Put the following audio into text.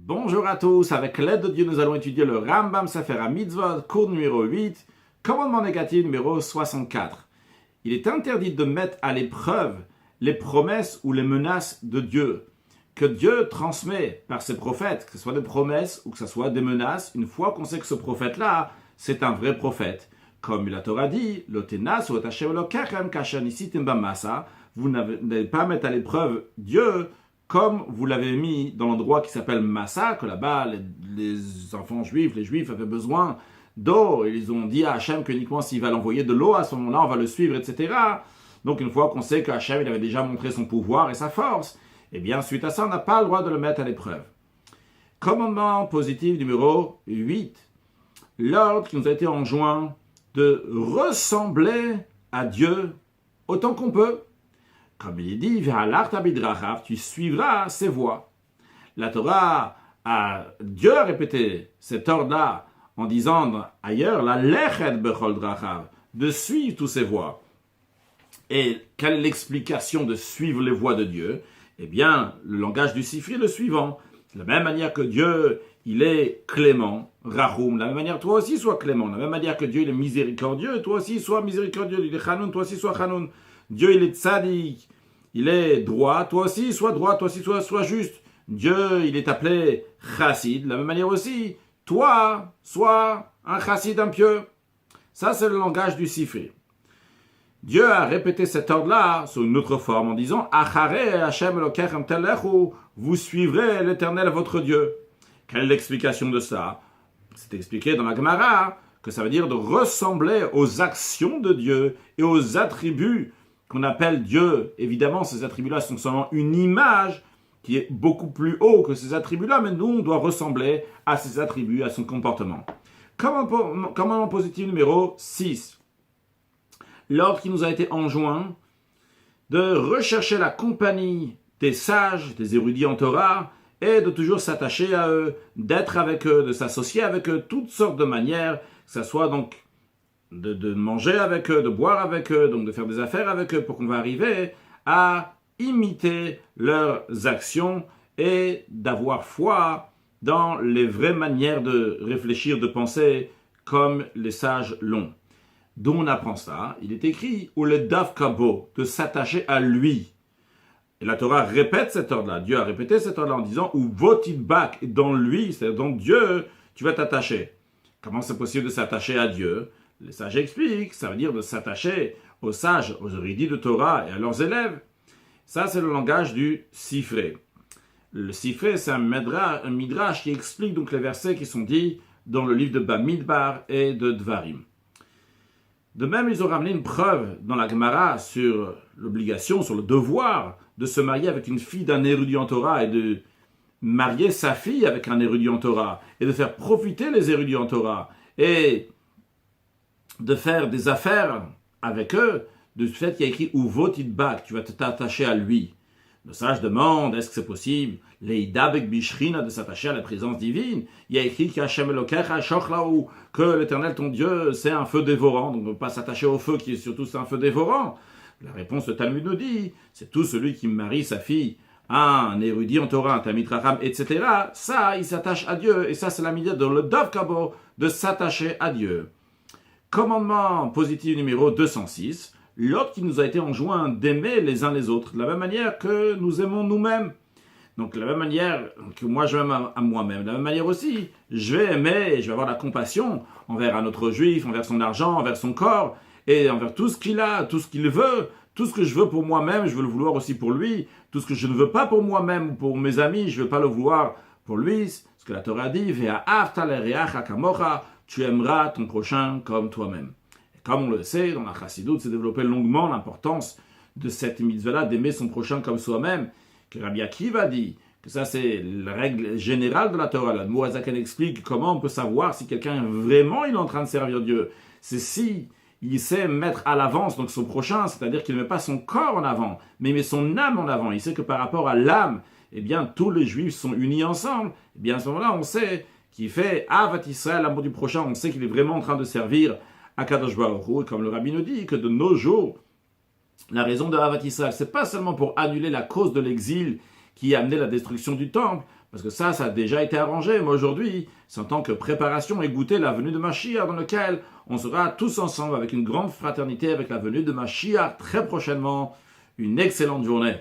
Bonjour à tous, avec l'aide de Dieu, nous allons étudier le Rambam Sefer HaMitzvot, cours numéro 8, commandement négatif numéro 64. Il est interdit de mettre à l'épreuve les promesses ou les menaces de Dieu, que Dieu transmet par ses prophètes, que ce soit des promesses ou que ce soit des menaces, une fois qu'on sait que ce prophète-là, c'est un vrai prophète. Comme la Torah dit, l'otenas ou Hashem Elokechem kasher nisitim bamasa, vous n'allez pas mettre à l'épreuve Dieu comme vous l'avez mis dans l'endroit qui s'appelle Massa, que là-bas, les enfants juifs, les juifs avaient besoin d'eau, et ils ont dit à Hachem qu'uniquement s'il va l'envoyer de l'eau, à ce moment-là, on va le suivre, etc. Donc, une fois qu'on sait que Hachem, il avait déjà montré son pouvoir et sa force, eh bien, suite à ça, on n'a pas le droit de le mettre à l'épreuve. Commandement positif numéro 8. L'ordre qui nous a été enjoint de ressembler à Dieu autant qu'on peut. Comme il est dit, tu suivras ses voies. La Torah Dieu a répété cet ordre-là en disant ailleurs, la lechet bechol drachav, de suivre tous ses voies. Et quelle est l'explication de suivre les voies de Dieu? Eh bien, le langage du Sifri est le suivant. De la même manière que Dieu, il est clément, Rahum, de la même manière, toi aussi sois clément. De la même manière que Dieu, il est miséricordieux, toi aussi sois miséricordieux. Il est Chanoun, toi aussi sois Chanoun. Dieu, il est tzadik, il est droit, toi aussi sois droit, toi aussi sois juste. Dieu, il est appelé chassid, de la même manière aussi, toi, sois un chassid impieux. Ça, c'est le langage du Sifri. Dieu a répété cet ordre-là sous une autre forme en disant « Achare Hashem Elokechem telechu » vous suivrez l'Éternel votre Dieu. Quelle est l'explication de ça? C'est expliqué dans la Gemara que ça veut dire de ressembler aux actions de Dieu et aux attributs qu'on appelle Dieu. Évidemment, ces attributs-là sont seulement une image qui est beaucoup plus haut que ces attributs-là, mais nous, on doit ressembler à ces attributs, à son comportement. Commandement positif numéro 6. L'ordre qui nous a été enjoint de rechercher la compagnie des sages, des érudits en Torah, et de toujours s'attacher à eux, d'être avec eux, de s'associer avec eux, toutes sortes de manières, que ce soit donc de manger avec eux, de boire avec eux, donc de faire des affaires avec eux, pour qu'on va arriver à imiter leurs actions et d'avoir foi dans les vraies manières de réfléchir, de penser, comme les sages l'ont. D'où on apprend ça? Il est écrit « ou le davkabo » de s'attacher à lui. Et la Torah répète cet ordre-là. Dieu a répété cet ordre-là en disant « ou votidbak » dans lui, c'est-à-dire dans Dieu, tu vas t'attacher. Comment c'est possible de s'attacher à Dieu? Les sages expliquent, ça veut dire de s'attacher aux sages, aux érudits de Torah et à leurs élèves. Ça, c'est le langage du Sifré. Le Sifré, c'est un midrash qui explique donc les versets qui sont dits dans le livre de Bamidbar et de Dvarim. De même, ils ont ramené une preuve dans la Gemara sur l'obligation, sur le devoir de se marier avec une fille d'un érudit en Torah et de marier sa fille avec un érudit en Torah et de faire profiter les érudits en Torah et de faire des affaires avec eux, de ce fait qu'il y a écrit « Uvo tidbak », tu vas t'attacher à lui. Le sage demande, est-ce que c'est possible, leidabek bishrina, de s'attacher à la présence divine? Il y a écrit qu'Hashem Elokecha shochlaou, que l'Éternel ton Dieu, c'est un feu dévorant, donc on ne peut pas s'attacher au feu qui est surtout c'est un feu dévorant. La réponse de Talmud nous dit, c'est tout celui qui marie sa fille à un érudit en Torah, un Talmid Chacham, etc. Ça, il s'attache à Dieu, et ça c'est la mitzvah dans le Dov Kabo, de s'attacher à Dieu. Commandement positif numéro 206, l'ordre qui nous a été enjoint d'aimer les uns les autres, de la même manière que nous aimons nous-mêmes. Donc, de la même manière que moi je m'aime à moi-même, de la même manière aussi, je vais aimer et je vais avoir la compassion envers un autre juif, envers son argent, envers son corps, et envers tout ce qu'il a, tout ce qu'il veut, tout ce que je veux pour moi-même, je veux le vouloir aussi pour lui, tout ce que je ne veux pas pour moi-même ou pour mes amis, je ne veux pas le vouloir pour lui. Ce que la Torah dit, tu aimeras ton prochain comme toi-même. Comme on le sait, dans la Chassidoute, c'est développé longuement l'importance de cette mitzvah-là, d'aimer son prochain comme soi-même, que Rabbi Akiva dit, que ça c'est la règle générale de la Torah. La Moazaken explique comment on peut savoir si quelqu'un vraiment il est en train de servir Dieu. C'est si il sait mettre à l'avance donc son prochain, c'est-à-dire qu'il ne met pas son corps en avant, mais il met son âme en avant. Il sait que par rapport à l'âme, eh bien tous les Juifs sont unis ensemble. Eh bien à ce moment-là, on sait qu'il fait Avat Israël, l'amour du prochain, on sait qu'il est vraiment en train de servir Akadosh Baruch Hu, et comme le Rabbi nous dit, que de nos jours, la raison de Avat Israël, c'est pas seulement pour annuler la cause de l'exil qui a amené la destruction du temple, parce que ça a déjà été arrangé, mais aujourd'hui, c'est en tant que préparation et goûter la venue de Mashiach, dans lequel on sera tous ensemble avec une grande fraternité, avec la venue de Mashiach très prochainement. Une excellente journée.